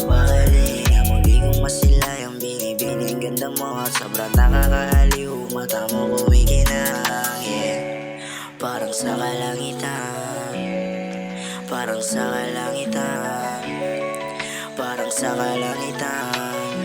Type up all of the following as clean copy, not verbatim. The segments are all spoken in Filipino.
mapapakali na muli kong masilay ang binibining ganda mo at sobrang nakakahaliw. Mata mo kumikinang, yeah. Parang sa kalangitan, parang sa kalangitan, parang sa kalangitan,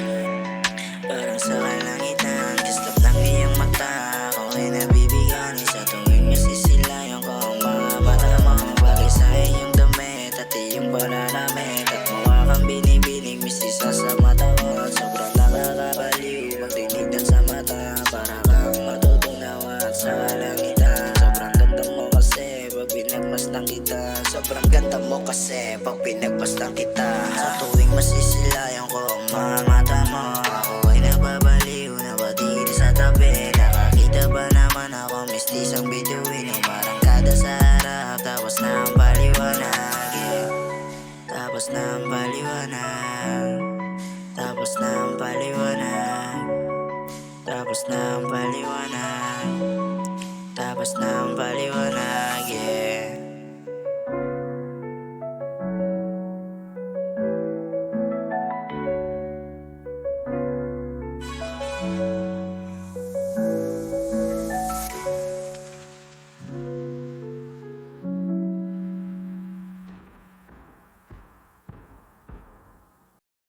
parang sa kalangitan. Kaslap ng iyong mata, ako'y nabibigani sa tuwing masisilayan ko ang mga mata mo. Bagay sa iyong damit at iyong pananamit, at mukha kang binibining misisa sa mata ko. At sobrang nakakabaliw magdinig na sa mata, para kang matutunawan sa kalangitan. Sobrang ganda mo kasi pag pinagmasdan kita, sobrang ganda mo kasi pag pinagmasdan kita. Sa tuwing masisilayan ko ang mga mata mo, ako ay nababaliw na batid sa tabi. Nakakita ba naman ako mistisang bituin, umarangkada sa harap, tapos na ang paliwanag, yeah. Tapos na ang paliwanag, tapos na ang paliwanag, tapos na ang